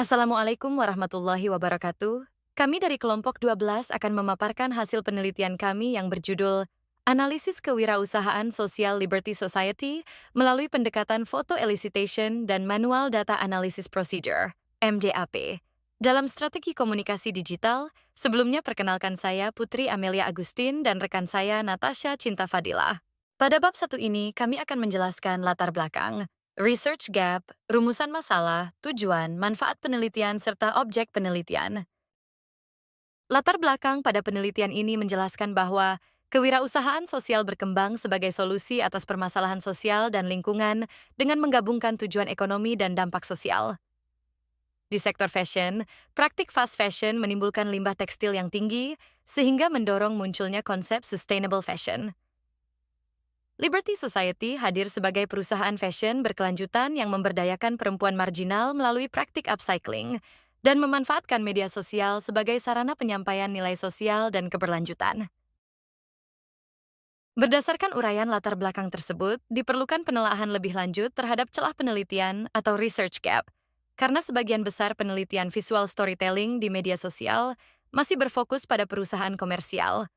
Assalamualaikum warahmatullahi wabarakatuh. Kami dari kelompok 12 akan memaparkan hasil penelitian kami yang berjudul Analisis Kewirausahaan Sosial Liberty Society melalui pendekatan Photo Elicitation dan Manual Data Analysis Procedure, MDAP. Dalam strategi komunikasi digital, sebelumnya perkenalkan saya Putri Amelia Agustin dan rekan saya Natasha Cinta Fadila. Pada bab satu ini, kami akan menjelaskan latar belakang, research gap, rumusan masalah, tujuan, manfaat penelitian, serta objek penelitian. Latar belakang pada penelitian ini menjelaskan bahwa kewirausahaan sosial berkembang sebagai solusi atas permasalahan sosial dan lingkungan dengan menggabungkan tujuan ekonomi dan dampak sosial. Di sektor fashion, praktik fast fashion menimbulkan limbah tekstil yang tinggi sehingga mendorong munculnya konsep sustainable fashion. Liberty Society hadir sebagai perusahaan fashion berkelanjutan yang memberdayakan perempuan marginal melalui praktik upcycling dan memanfaatkan media sosial sebagai sarana penyampaian nilai sosial dan keberlanjutan. Berdasarkan uraian latar belakang tersebut, diperlukan penelaahan lebih lanjut terhadap celah penelitian atau research gap, karena sebagian besar penelitian visual storytelling di media sosial masih berfokus pada perusahaan komersial.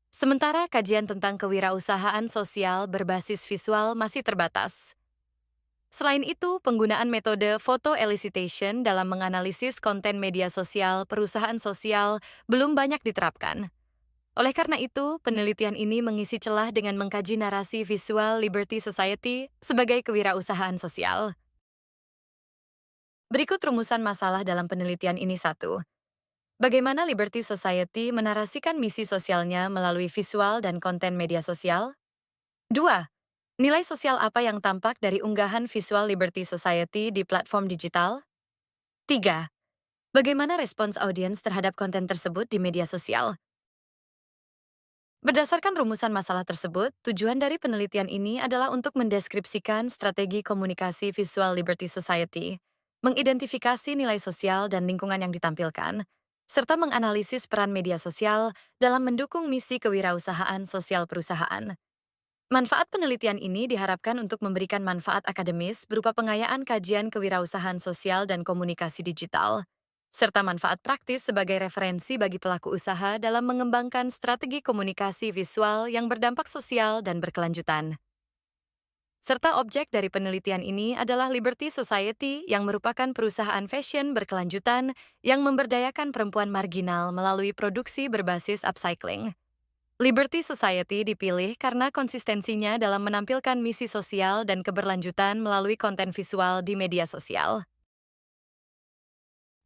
Sementara kajian tentang kewirausahaan sosial berbasis visual masih terbatas. Selain itu, penggunaan metode photo elicitation dalam menganalisis konten media sosial perusahaan sosial belum banyak diterapkan. Oleh karena itu, penelitian ini mengisi celah dengan mengkaji narasi visual Liberty Society sebagai kewirausahaan sosial. Berikut rumusan masalah dalam penelitian ini. 1. Bagaimana Liberty Society menarasikan misi sosialnya melalui visual dan konten media sosial? 2. Nilai sosial apa yang tampak dari unggahan visual Liberty Society di platform digital? 3. Bagaimana respons audiens terhadap konten tersebut di media sosial? Berdasarkan rumusan masalah tersebut, tujuan dari penelitian ini adalah untuk mendeskripsikan strategi komunikasi visual Liberty Society, mengidentifikasi nilai sosial dan lingkungan yang ditampilkan, serta menganalisis peran media sosial dalam mendukung misi kewirausahaan sosial perusahaan. Manfaat penelitian ini diharapkan untuk memberikan manfaat akademis berupa pengayaan kajian kewirausahaan sosial dan komunikasi digital, serta manfaat praktis sebagai referensi bagi pelaku usaha dalam mengembangkan strategi komunikasi visual yang berdampak sosial dan berkelanjutan. Serta objek dari penelitian ini adalah Liberty Society yang merupakan perusahaan fashion berkelanjutan yang memberdayakan perempuan marginal melalui produksi berbasis upcycling. Liberty Society dipilih karena konsistensinya dalam menampilkan misi sosial dan keberlanjutan melalui konten visual di media sosial.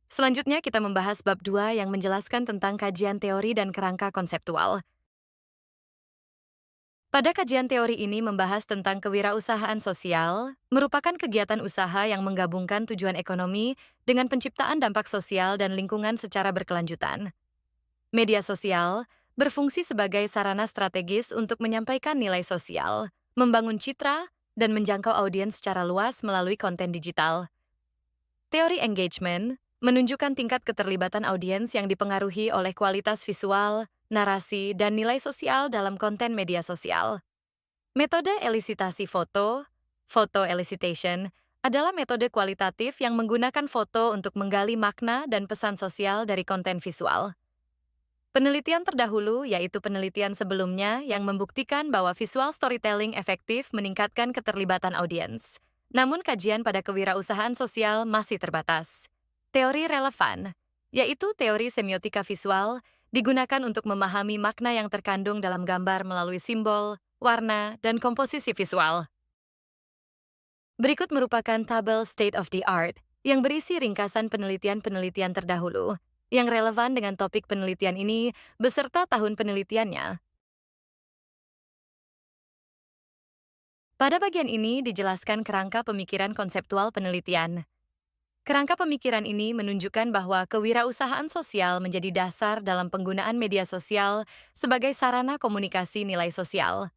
Selanjutnya kita membahas bab 2 yang menjelaskan tentang kajian teori dan kerangka konseptual. Pada kajian teori ini membahas tentang kewirausahaan sosial, merupakan kegiatan usaha yang menggabungkan tujuan ekonomi dengan penciptaan dampak sosial dan lingkungan secara berkelanjutan. Media sosial berfungsi sebagai sarana strategis untuk menyampaikan nilai sosial, membangun citra, dan menjangkau audiens secara luas melalui konten digital. Teori engagement menunjukkan tingkat keterlibatan audiens yang dipengaruhi oleh kualitas visual, narasi, dan nilai sosial dalam konten media sosial. Metode elisitasi foto, photo elicitation, adalah metode kualitatif yang menggunakan foto untuk menggali makna dan pesan sosial dari konten visual. Penelitian terdahulu, yaitu penelitian sebelumnya yang membuktikan bahwa visual storytelling efektif meningkatkan keterlibatan audiens. Namun kajian pada kewirausahaan sosial masih terbatas. Teori relevan, yaitu teori semiotika visual, digunakan untuk memahami makna yang terkandung dalam gambar melalui simbol, warna, dan komposisi visual. Berikut merupakan tabel state of the art yang berisi ringkasan penelitian-penelitian terdahulu yang relevan dengan topik penelitian ini beserta tahun penelitiannya. Pada bagian ini dijelaskan kerangka pemikiran konseptual penelitian. Kerangka pemikiran ini menunjukkan bahwa kewirausahaan sosial menjadi dasar dalam penggunaan media sosial sebagai sarana komunikasi nilai sosial.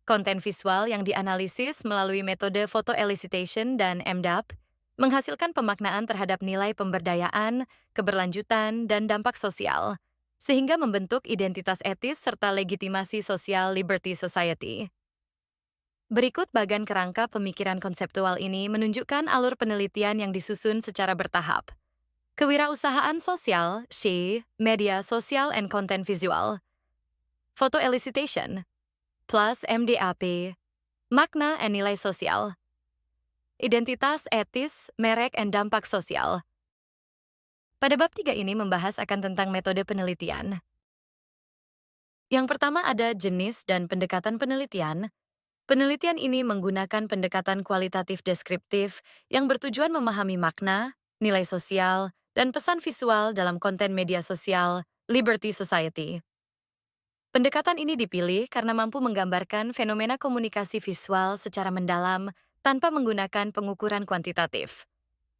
Konten visual yang dianalisis melalui metode photo elicitation dan MDAP menghasilkan pemaknaan terhadap nilai pemberdayaan, keberlanjutan, dan dampak sosial, sehingga membentuk identitas etis serta legitimasi sosial Liberty Society. Berikut bagan kerangka pemikiran konseptual ini menunjukkan alur penelitian yang disusun secara bertahap. Kewirausahaan sosial, media sosial and content visual. Photo elicitation, plus MDAP, makna and nilai sosial. Identitas etis, merek, and dampak sosial. Pada bab 3 ini membahas akan tentang metode penelitian. Yang pertama ada jenis dan pendekatan penelitian. Penelitian ini menggunakan pendekatan kualitatif deskriptif yang bertujuan memahami makna, nilai sosial, dan pesan visual dalam konten media sosial Liberty Society. Pendekatan ini dipilih karena mampu menggambarkan fenomena komunikasi visual secara mendalam tanpa menggunakan pengukuran kuantitatif.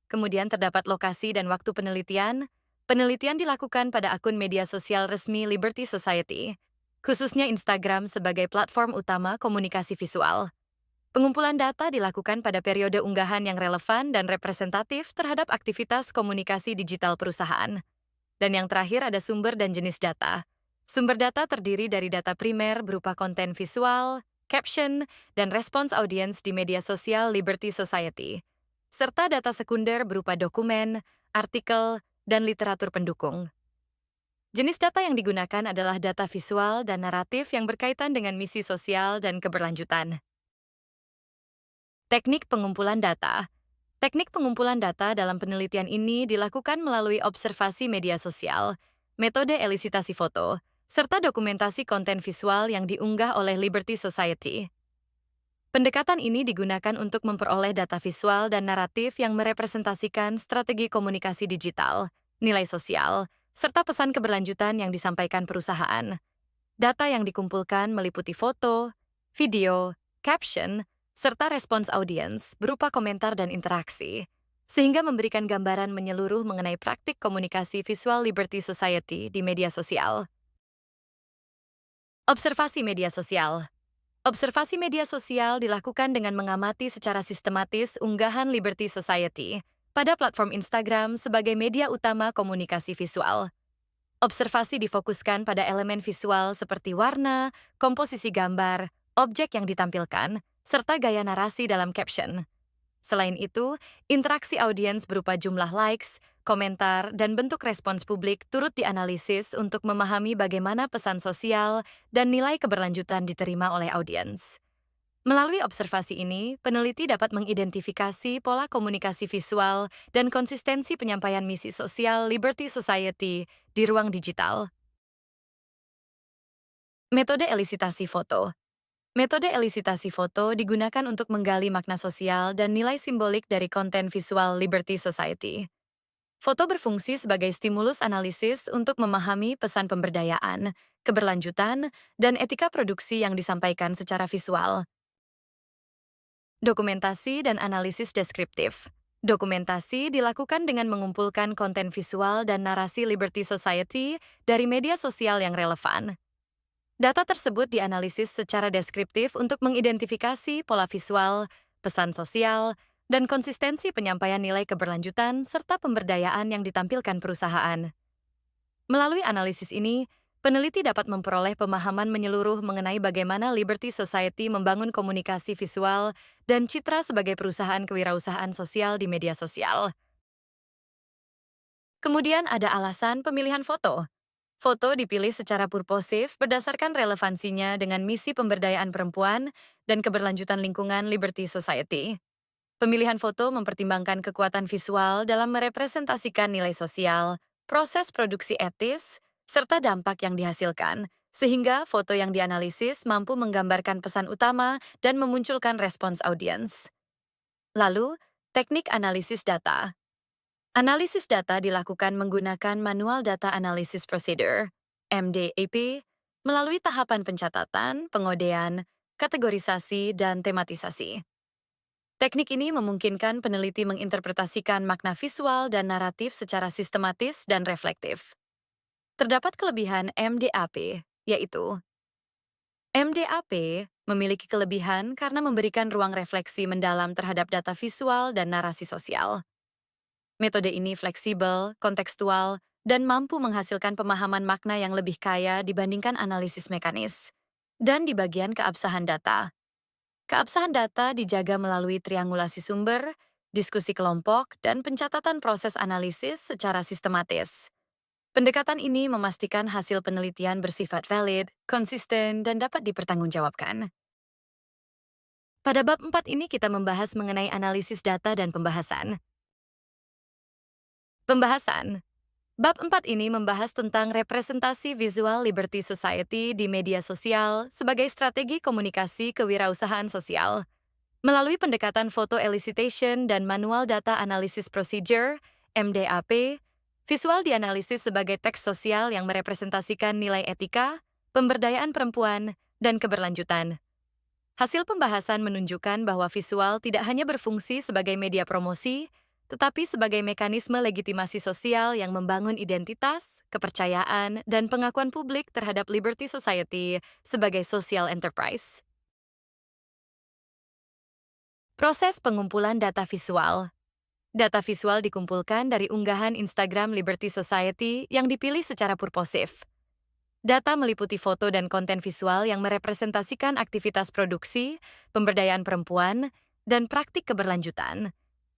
Kemudian terdapat lokasi dan waktu penelitian. Penelitian dilakukan pada akun media sosial resmi Liberty Society, khususnya Instagram sebagai platform utama komunikasi visual. Pengumpulan data dilakukan pada periode unggahan yang relevan dan representatif terhadap aktivitas komunikasi digital perusahaan. Dan yang terakhir ada sumber dan jenis data. Sumber data terdiri dari data primer berupa konten visual, caption, dan respons audiens di media sosial Liberty Society, serta data sekunder berupa dokumen, artikel, dan literatur pendukung. Jenis data yang digunakan adalah data visual dan naratif yang berkaitan dengan misi sosial dan keberlanjutan. Teknik pengumpulan data. Teknik pengumpulan data dalam penelitian ini dilakukan melalui observasi media sosial, metode elisitasi foto, serta dokumentasi konten visual yang diunggah oleh Liberty Society. Pendekatan ini digunakan untuk memperoleh data visual dan naratif yang merepresentasikan strategi komunikasi digital, nilai sosial, serta pesan keberlanjutan yang disampaikan perusahaan. Data yang dikumpulkan meliputi foto, video, caption, serta respons audiens berupa komentar dan interaksi, sehingga memberikan gambaran menyeluruh mengenai praktik komunikasi visual Liberty Society di media sosial. Observasi media sosial. Observasi media sosial dilakukan dengan mengamati secara sistematis unggahan Liberty Society pada platform Instagram sebagai media utama komunikasi visual. Observasi difokuskan pada elemen visual seperti warna, komposisi gambar, objek yang ditampilkan, serta gaya narasi dalam caption. Selain itu, interaksi audiens berupa jumlah likes, komentar, dan bentuk respons publik turut dianalisis untuk memahami bagaimana pesan sosial dan nilai keberlanjutan diterima oleh audiens. Melalui observasi ini, peneliti dapat mengidentifikasi pola komunikasi visual dan konsistensi penyampaian misi sosial Liberty Society di ruang digital. Metode elisitasi foto. Metode elisitasi foto digunakan untuk menggali makna sosial dan nilai simbolik dari konten visual Liberty Society. Foto berfungsi sebagai stimulus analisis untuk memahami pesan pemberdayaan, keberlanjutan, dan etika produksi yang disampaikan secara visual. Dokumentasi dan analisis deskriptif. Dokumentasi dilakukan dengan mengumpulkan konten visual dan narasi Liberty Society dari media sosial yang relevan. Data tersebut dianalisis secara deskriptif untuk mengidentifikasi pola visual, pesan sosial, dan konsistensi penyampaian nilai keberlanjutan serta pemberdayaan yang ditampilkan perusahaan. Melalui analisis ini, peneliti dapat memperoleh pemahaman menyeluruh mengenai bagaimana Liberty Society membangun komunikasi visual dan citra sebagai perusahaan kewirausahaan sosial di media sosial. Kemudian ada alasan pemilihan foto. Foto dipilih secara purposif berdasarkan relevansinya dengan misi pemberdayaan perempuan dan keberlanjutan lingkungan Liberty Society. Pemilihan foto mempertimbangkan kekuatan visual dalam merepresentasikan nilai sosial, proses produksi etis, serta dampak yang dihasilkan, sehingga foto yang dianalisis mampu menggambarkan pesan utama dan memunculkan respons audiens. Lalu, teknik analisis data. Analisis data dilakukan menggunakan Manual Data Analysis Procedure, MDAP, melalui tahapan pencatatan, pengodean, kategorisasi, dan tematisasi. Teknik ini memungkinkan peneliti menginterpretasikan makna visual dan naratif secara sistematis dan reflektif. Terdapat kelebihan MDAP, yaitu MDAP memiliki kelebihan karena memberikan ruang refleksi mendalam terhadap data visual dan narasi sosial. Metode ini fleksibel, kontekstual, dan mampu menghasilkan pemahaman makna yang lebih kaya dibandingkan analisis mekanis. Dan di bagian keabsahan data. Keabsahan data dijaga melalui triangulasi sumber, diskusi kelompok, dan pencatatan proses analisis secara sistematis. Pendekatan ini memastikan hasil penelitian bersifat valid, konsisten, dan dapat dipertanggungjawabkan. Pada bab 4 ini kita membahas mengenai analisis data dan pembahasan. Pembahasan. Bab 4 ini membahas tentang representasi visual Liberty Society di media sosial sebagai strategi komunikasi kewirausahaan sosial. Melalui pendekatan photo elicitation dan manual data analysis procedure, MDAP, visual dianalisis sebagai teks sosial yang merepresentasikan nilai etika, pemberdayaan perempuan, dan keberlanjutan. Hasil pembahasan menunjukkan bahwa visual tidak hanya berfungsi sebagai media promosi, tetapi sebagai mekanisme legitimasi sosial yang membangun identitas, kepercayaan, dan pengakuan publik terhadap Liberty Society sebagai social enterprise. Proses pengumpulan data visual. Data visual dikumpulkan dari unggahan Instagram Liberty Society yang dipilih secara purposif. Data meliputi foto dan konten visual yang merepresentasikan aktivitas produksi, pemberdayaan perempuan, dan praktik keberlanjutan,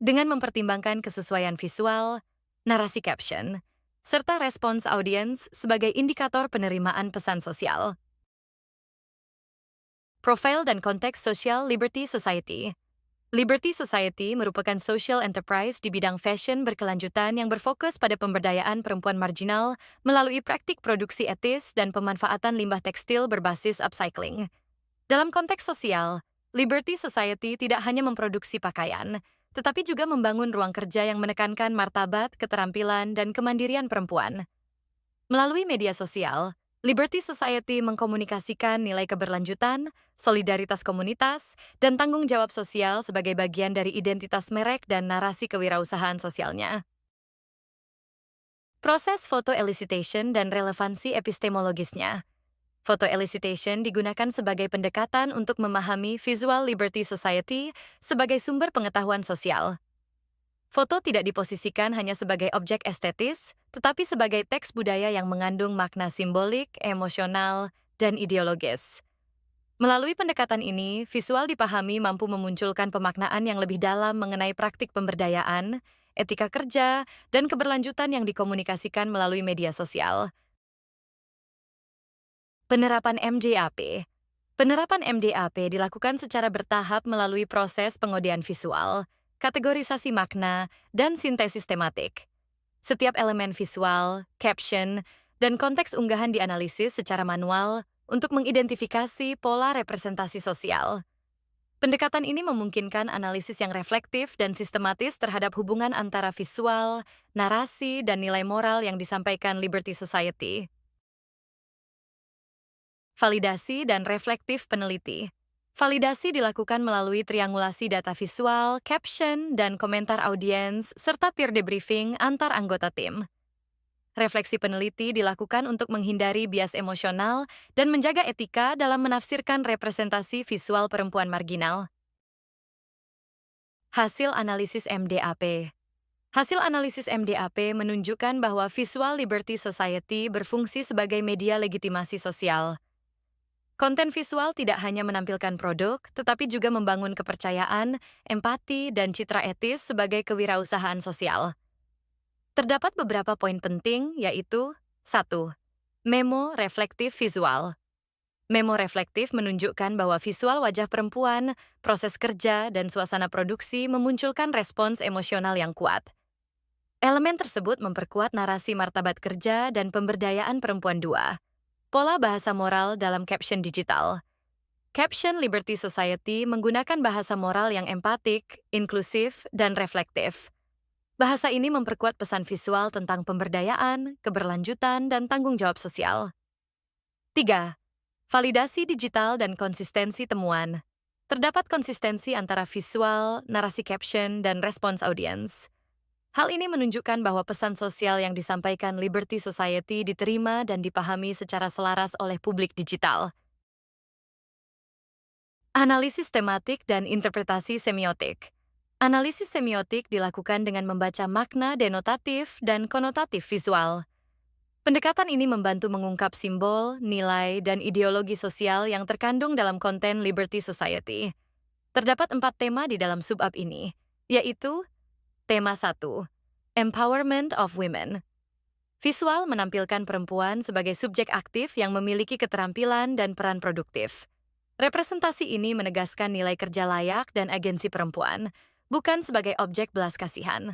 dengan mempertimbangkan kesesuaian visual, narasi caption, serta respons audiens sebagai indikator penerimaan pesan sosial. Profil dan konteks sosial Liberty Society. Liberty Society merupakan social enterprise di bidang fashion berkelanjutan yang berfokus pada pemberdayaan perempuan marginal melalui praktik produksi etis dan pemanfaatan limbah tekstil berbasis upcycling. Dalam konteks sosial, Liberty Society tidak hanya memproduksi pakaian, tetapi juga membangun ruang kerja yang menekankan martabat, keterampilan, dan kemandirian perempuan. Melalui media sosial, Liberty Society mengkomunikasikan nilai keberlanjutan, solidaritas komunitas, dan tanggung jawab sosial sebagai bagian dari identitas merek dan narasi kewirausahaan sosialnya. Proses foto elicitation dan relevansi epistemologisnya. Foto elicitation digunakan sebagai pendekatan untuk memahami visual Liberty Society sebagai sumber pengetahuan sosial. Foto tidak diposisikan hanya sebagai objek estetis, tetapi sebagai teks budaya yang mengandung makna simbolik, emosional, dan ideologis. Melalui pendekatan ini, visual dipahami mampu memunculkan pemaknaan yang lebih dalam mengenai praktik pemberdayaan, etika kerja, dan keberlanjutan yang dikomunikasikan melalui media sosial. Penerapan MDAP. Penerapan MDAP dilakukan secara bertahap melalui proses pengodean visual, kategorisasi makna, dan sintesis tematik. Setiap elemen visual, caption, dan konteks unggahan dianalisis secara manual untuk mengidentifikasi pola representasi sosial. Pendekatan ini memungkinkan analisis yang reflektif dan sistematis terhadap hubungan antara visual, narasi, dan nilai moral yang disampaikan Liberty Society. Validasi dan reflektif peneliti. Validasi dilakukan melalui triangulasi data visual, caption, dan komentar audiens, serta peer debriefing antar anggota tim. Refleksi peneliti dilakukan untuk menghindari bias emosional dan menjaga etika dalam menafsirkan representasi visual perempuan marginal. Hasil analisis MDAP. Hasil analisis MDAP menunjukkan bahwa Visual Liberty Society berfungsi sebagai media legitimasi sosial. Konten visual tidak hanya menampilkan produk, tetapi juga membangun kepercayaan, empati, dan citra etis sebagai kewirausahaan sosial. Terdapat beberapa poin penting, yaitu 1. Memo reflektif visual. Memo reflektif menunjukkan bahwa visual wajah perempuan, proses kerja, dan suasana produksi memunculkan respons emosional yang kuat. Elemen tersebut memperkuat narasi martabat kerja dan pemberdayaan perempuan. 2. Pola bahasa moral dalam caption digital. Caption Liberty Society menggunakan bahasa moral yang empatik, inklusif, dan reflektif. Bahasa ini memperkuat pesan visual tentang pemberdayaan, keberlanjutan, dan tanggung jawab sosial. 3. Validasi digital dan konsistensi temuan. Terdapat konsistensi antara visual, narasi caption, dan respons audiens. Hal ini menunjukkan bahwa pesan sosial yang disampaikan Liberty Society diterima dan dipahami secara selaras oleh publik digital. Analisis tematik dan interpretasi semiotik. Analisis semiotik dilakukan dengan membaca makna denotatif dan konotatif visual. Pendekatan ini membantu mengungkap simbol, nilai, dan ideologi sosial yang terkandung dalam konten Liberty Society. Terdapat 4 tema di dalam subbab ini, yaitu tema 1, Empowerment of Women. Visual menampilkan perempuan sebagai subjek aktif yang memiliki keterampilan dan peran produktif. Representasi ini menegaskan nilai kerja layak dan agensi perempuan, bukan sebagai objek belas kasihan.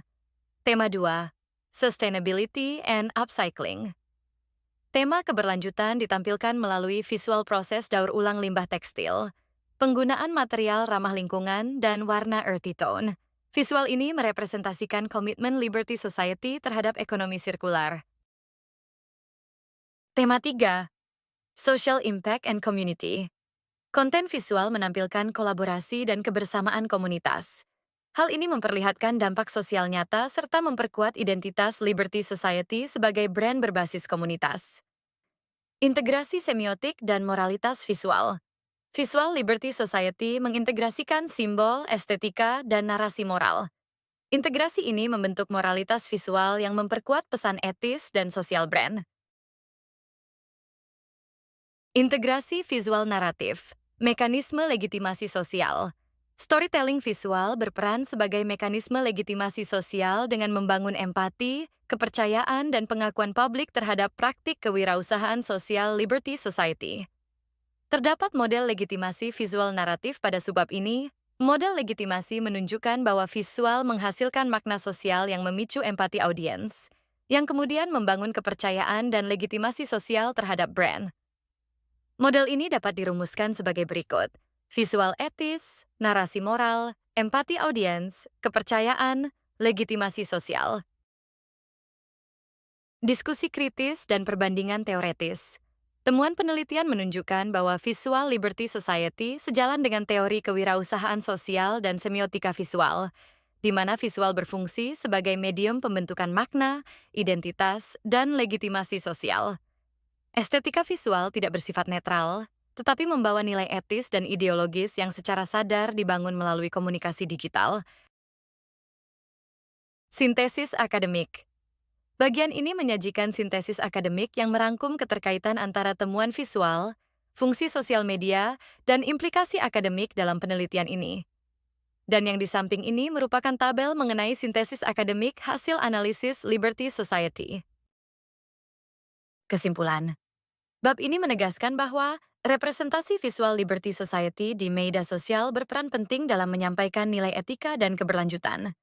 Tema 2, Sustainability and Upcycling. Tema keberlanjutan ditampilkan melalui visual proses daur ulang limbah tekstil, penggunaan material ramah lingkungan, dan warna earthy tone. Visual ini merepresentasikan komitmen Liberty Society terhadap ekonomi sirkular. Tema 3, Social Impact and Community. Konten visual menampilkan kolaborasi dan kebersamaan komunitas. Hal ini memperlihatkan dampak sosial nyata serta memperkuat identitas Liberty Society sebagai brand berbasis komunitas. Integrasi semiotik dan moralitas visual. Visual Liberty Society mengintegrasikan simbol, estetika, dan narasi moral. Integrasi ini membentuk moralitas visual yang memperkuat pesan etis dan sosial brand. Integrasi visual naratif, mekanisme legitimasi sosial. Storytelling visual berperan sebagai mekanisme legitimasi sosial dengan membangun empati, kepercayaan, dan pengakuan publik terhadap praktik kewirausahaan sosial Liberty Society. Terdapat model legitimasi visual naratif pada subbab ini. Model legitimasi menunjukkan bahwa visual menghasilkan makna sosial yang memicu empati audiens, yang kemudian membangun kepercayaan dan legitimasi sosial terhadap brand. Model ini dapat dirumuskan sebagai berikut: visual etis, narasi moral, empati audiens, kepercayaan, legitimasi sosial. Diskusi kritis dan perbandingan teoretis. Temuan penelitian menunjukkan bahwa visual Liberty Society sejalan dengan teori kewirausahaan sosial dan semiotika visual, di mana visual berfungsi sebagai medium pembentukan makna, identitas, dan legitimasi sosial. Estetika visual tidak bersifat netral, tetapi membawa nilai etis dan ideologis yang secara sadar dibangun melalui komunikasi digital. Sintesis akademik. Bagian ini menyajikan sintesis akademik yang merangkum keterkaitan antara temuan visual, fungsi sosial media, dan implikasi akademik dalam penelitian ini. Dan yang di samping ini merupakan tabel mengenai sintesis akademik hasil analisis Liberty Society. Kesimpulan. Bab ini menegaskan bahwa representasi visual Liberty Society di media sosial berperan penting dalam menyampaikan nilai etika dan keberlanjutan.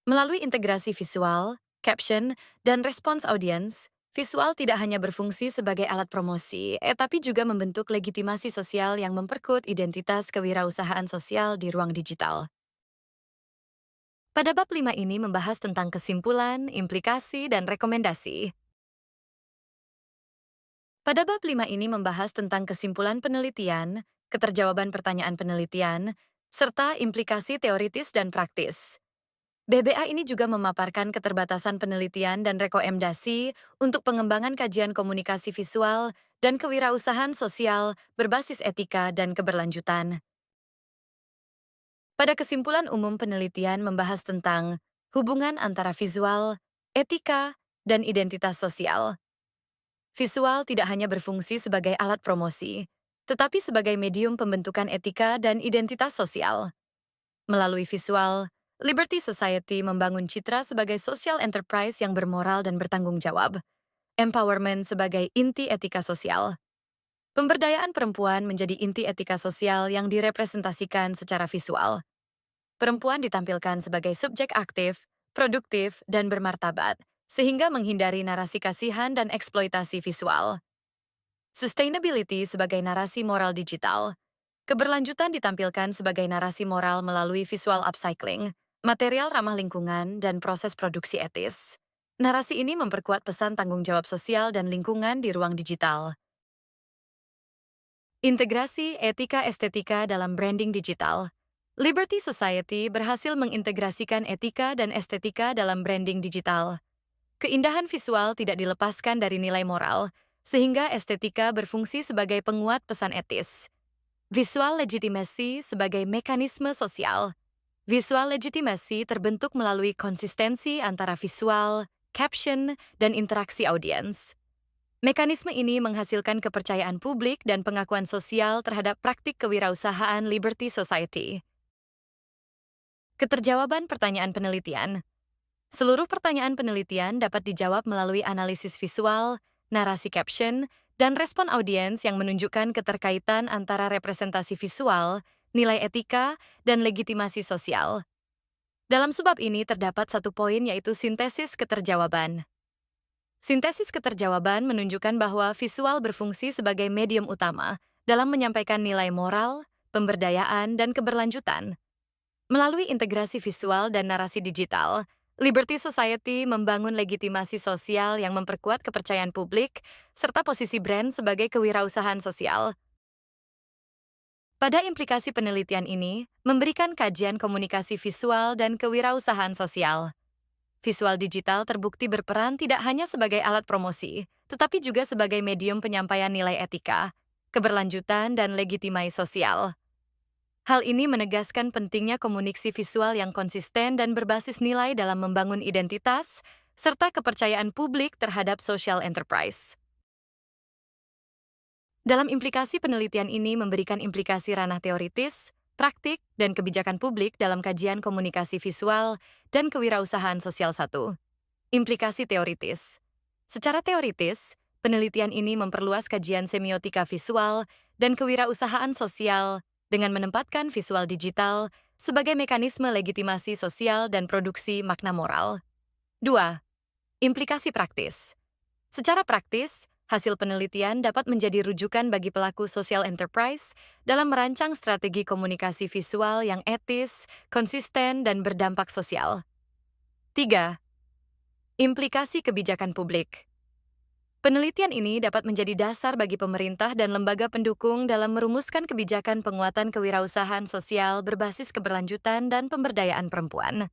Melalui integrasi visual, caption, dan respons audiens, visual tidak hanya berfungsi sebagai alat promosi, tapi juga membentuk legitimasi sosial yang memperkuat identitas kewirausahaan sosial di ruang digital. Pada bab 5 ini membahas tentang kesimpulan, implikasi, dan rekomendasi. Pada bab 5 ini membahas tentang kesimpulan penelitian, keterjawaban pertanyaan penelitian, serta implikasi teoritis dan praktis. BBA ini juga memaparkan keterbatasan penelitian dan rekomendasi untuk pengembangan kajian komunikasi visual dan kewirausahaan sosial berbasis etika dan keberlanjutan. Pada kesimpulan umum penelitian membahas tentang hubungan antara visual, etika, dan identitas sosial. Visual tidak hanya berfungsi sebagai alat promosi, tetapi sebagai medium pembentukan etika dan identitas sosial. Melalui visual, Liberty Society membangun citra sebagai social enterprise yang bermoral dan bertanggung jawab, empowerment sebagai inti etika sosial. Pemberdayaan perempuan menjadi inti etika sosial yang direpresentasikan secara visual. Perempuan ditampilkan sebagai subjek aktif, produktif, dan bermartabat, sehingga menghindari narasi kasihan dan eksploitasi visual. Sustainability sebagai narasi moral digital. Keberlanjutan ditampilkan sebagai narasi moral melalui visual upcycling, material ramah lingkungan, dan proses produksi etis. Narasi ini memperkuat pesan tanggung jawab sosial dan lingkungan di ruang digital. Integrasi etika estetika dalam branding digital. Liberty Society berhasil mengintegrasikan etika dan estetika dalam branding digital. Keindahan visual tidak dilepaskan dari nilai moral, sehingga estetika berfungsi sebagai penguat pesan etis. Visual legitimacy sebagai mekanisme sosial. Visual legitimacy terbentuk melalui konsistensi antara visual, caption, dan interaksi audiens. Mekanisme ini menghasilkan kepercayaan publik dan pengakuan sosial terhadap praktik kewirausahaan Liberty Society. Keterjawaban pertanyaan penelitian. Seluruh pertanyaan penelitian dapat dijawab melalui analisis visual, narasi caption, dan respon audiens yang menunjukkan keterkaitan antara representasi visual, nilai etika, dan legitimasi sosial. Dalam subbab ini terdapat satu poin yaitu sintesis keterjawaban. Sintesis keterjawaban menunjukkan bahwa visual berfungsi sebagai medium utama dalam menyampaikan nilai moral, pemberdayaan, dan keberlanjutan. Melalui integrasi visual dan narasi digital, Liberty Society membangun legitimasi sosial yang memperkuat kepercayaan publik serta posisi brand sebagai kewirausahaan sosial. Pada implikasi penelitian ini, memberikan kajian komunikasi visual dan kewirausahaan sosial. Visual digital terbukti berperan tidak hanya sebagai alat promosi, tetapi juga sebagai medium penyampaian nilai etika, keberlanjutan, dan legitimasi sosial. Hal ini menegaskan pentingnya komunikasi visual yang konsisten dan berbasis nilai dalam membangun identitas, serta kepercayaan publik terhadap social enterprise. Dalam implikasi penelitian ini memberikan implikasi ranah teoritis, praktik, dan kebijakan publik dalam kajian komunikasi visual dan kewirausahaan sosial 1. Implikasi teoritis. Secara teoritis, penelitian ini memperluas kajian semiotika visual dan kewirausahaan sosial dengan menempatkan visual digital sebagai mekanisme legitimasi sosial dan produksi makna moral. 2. Implikasi praktis. Secara praktis, hasil penelitian dapat menjadi rujukan bagi pelaku social enterprise dalam merancang strategi komunikasi visual yang etis, konsisten, dan berdampak sosial. 3. Implikasi kebijakan publik. Penelitian ini dapat menjadi dasar bagi pemerintah dan lembaga pendukung dalam merumuskan kebijakan penguatan kewirausahaan sosial berbasis keberlanjutan dan pemberdayaan perempuan.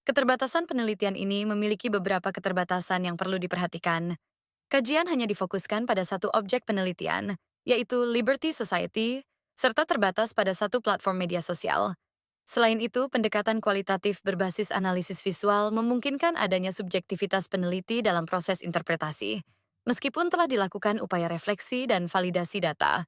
Keterbatasan penelitian ini memiliki beberapa keterbatasan yang perlu diperhatikan. Kajian hanya difokuskan pada satu objek penelitian, yaitu Liberty Society, serta terbatas pada satu platform media sosial. Selain itu, pendekatan kualitatif berbasis analisis visual memungkinkan adanya subjektivitas peneliti dalam proses interpretasi, meskipun telah dilakukan upaya refleksi dan validasi data.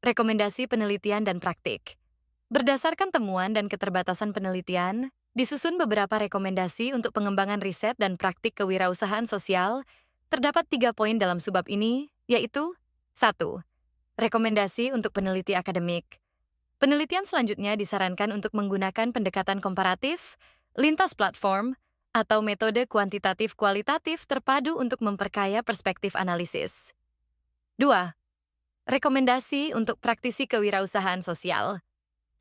Rekomendasi penelitian dan praktik. Berdasarkan temuan dan keterbatasan penelitian, disusun beberapa rekomendasi untuk pengembangan riset dan praktik kewirausahaan sosial. Terdapat 3 poin dalam subbab ini, yaitu 1. Rekomendasi untuk peneliti akademik. Penelitian selanjutnya disarankan untuk menggunakan pendekatan komparatif, lintas platform, atau metode kuantitatif-kualitatif terpadu untuk memperkaya perspektif analisis. 2. Rekomendasi untuk praktisi kewirausahaan sosial.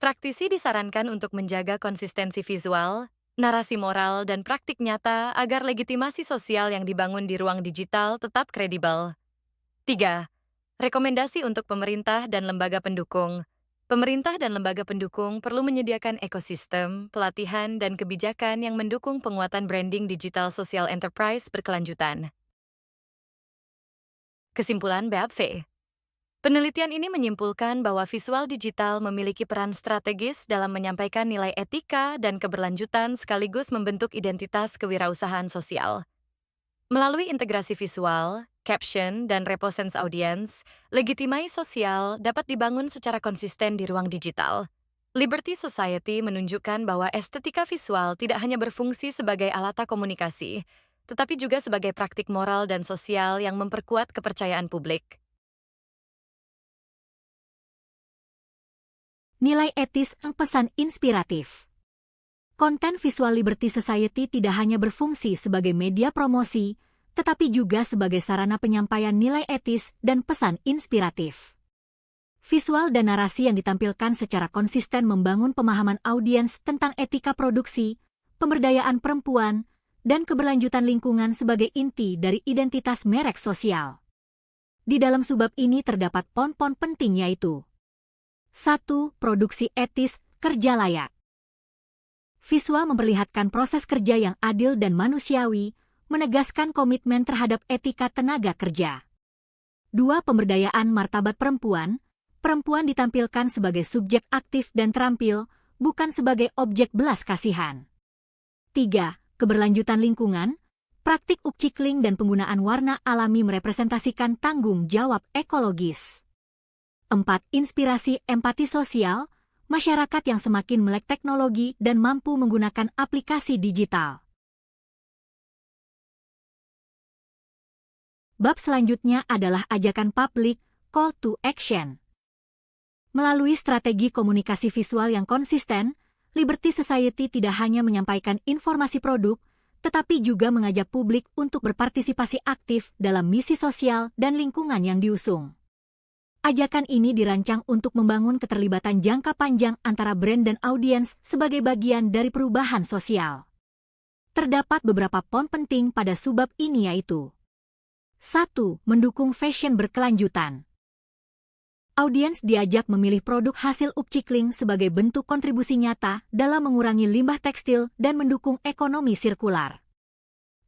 Praktisi disarankan untuk menjaga konsistensi visual, narasi moral, dan praktik nyata agar legitimasi sosial yang dibangun di ruang digital tetap kredibel. 3. Rekomendasi untuk pemerintah dan lembaga pendukung. Pemerintah dan lembaga pendukung perlu menyediakan ekosistem, pelatihan, dan kebijakan yang mendukung penguatan branding digital social enterprise berkelanjutan. Kesimpulan BAPV. Penelitian ini menyimpulkan bahwa visual digital memiliki peran strategis dalam menyampaikan nilai etika dan keberlanjutan sekaligus membentuk identitas kewirausahaan sosial. Melalui integrasi visual, caption, dan representasi audiens, legitimasi sosial dapat dibangun secara konsisten di ruang digital. Liberty Society menunjukkan bahwa estetika visual tidak hanya berfungsi sebagai alat komunikasi, tetapi juga sebagai praktik moral dan sosial yang memperkuat kepercayaan publik. Nilai etis dan pesan inspiratif. Konten visual Liberty Society tidak hanya berfungsi sebagai media promosi, tetapi juga sebagai sarana penyampaian nilai etis dan pesan inspiratif. Visual dan narasi yang ditampilkan secara konsisten membangun pemahaman audiens tentang etika produksi, pemberdayaan perempuan, dan keberlanjutan lingkungan sebagai inti dari identitas merek sosial. Di dalam subbab ini terdapat poin-poin penting yaitu 1. Produksi etis, kerja layak. Visual memperlihatkan proses kerja yang adil dan manusiawi, menegaskan komitmen terhadap etika tenaga kerja. 2. Pemberdayaan martabat perempuan. Perempuan ditampilkan sebagai subjek aktif dan terampil, bukan sebagai objek belas kasihan. 3. Keberlanjutan lingkungan. Praktik upcycling dan penggunaan warna alami merepresentasikan tanggung jawab ekologis. 4. Inspirasi empati sosial, masyarakat yang semakin melek teknologi dan mampu menggunakan aplikasi digital. Bab selanjutnya adalah ajakan publik, call to action. Melalui strategi komunikasi visual yang konsisten, Liberty Society tidak hanya menyampaikan informasi produk, tetapi juga mengajak publik untuk berpartisipasi aktif dalam misi sosial dan lingkungan yang diusung. Ajakan ini dirancang untuk membangun keterlibatan jangka panjang antara brand dan audiens sebagai bagian dari perubahan sosial. Terdapat beberapa poin penting pada subbab ini yaitu 1. Mendukung fashion berkelanjutan. Audiens diajak memilih produk hasil upcycling sebagai bentuk kontribusi nyata dalam mengurangi limbah tekstil dan mendukung ekonomi sirkular.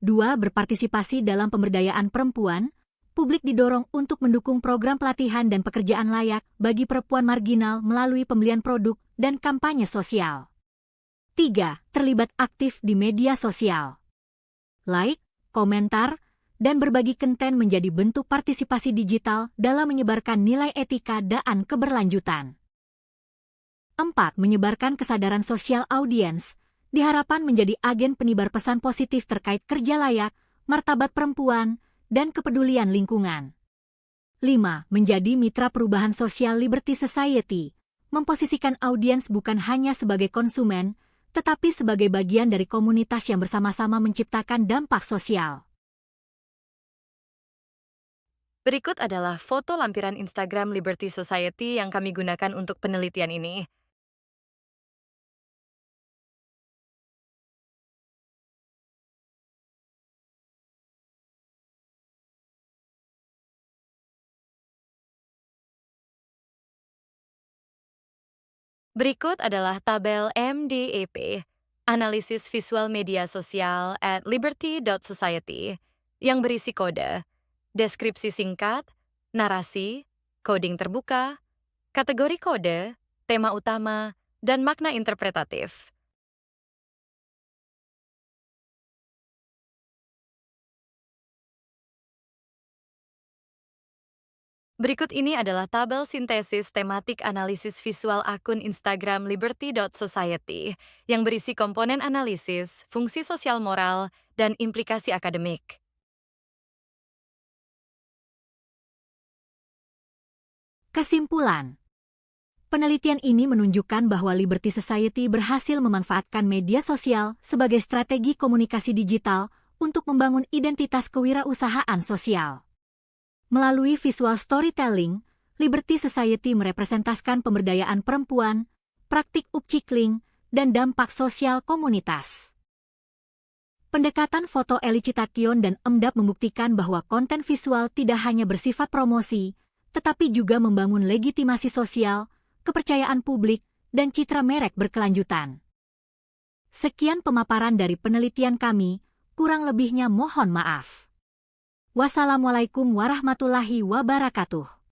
2. Berpartisipasi dalam pemberdayaan perempuan. Publik didorong untuk mendukung program pelatihan dan pekerjaan layak bagi perempuan marginal melalui pembelian produk dan kampanye sosial. 3. Terlibat aktif di media sosial. Like, komentar, dan berbagi konten menjadi bentuk partisipasi digital dalam menyebarkan nilai etika dan keberlanjutan. 4. Menyebarkan kesadaran sosial audiens, diharapkan menjadi agen penyebar pesan positif terkait kerja layak, martabat perempuan, dan kepedulian lingkungan. 5. Menjadi mitra perubahan sosial Liberty Society, memposisikan audiens bukan hanya sebagai konsumen, tetapi sebagai bagian dari komunitas yang bersama-sama menciptakan dampak sosial. Berikut adalah foto lampiran Instagram Liberty Society yang kami gunakan untuk penelitian ini. Berikut adalah tabel MDEP, Analisis Visual Media Sosial at liberty.society, yang berisi kode, deskripsi singkat, narasi, coding terbuka, kategori kode, tema utama, dan makna interpretatif. Berikut ini adalah tabel sintesis tematik analisis visual akun Instagram liberty.society yang berisi komponen analisis, fungsi sosial moral, dan implikasi akademik. Kesimpulan. Penelitian ini menunjukkan bahwa Liberty Society berhasil memanfaatkan media sosial sebagai strategi komunikasi digital untuk membangun identitas kewirausahaan sosial. Melalui visual storytelling, Liberty Society merepresentasikan pemberdayaan perempuan, praktik upcycling, dan dampak sosial komunitas. Pendekatan foto Eli Citation dan Emdap membuktikan bahwa konten visual tidak hanya bersifat promosi, tetapi juga membangun legitimasi sosial, kepercayaan publik, dan citra merek berkelanjutan. Sekian pemaparan dari penelitian kami, kurang lebihnya mohon maaf. Wassalamualaikum warahmatullahi wabarakatuh.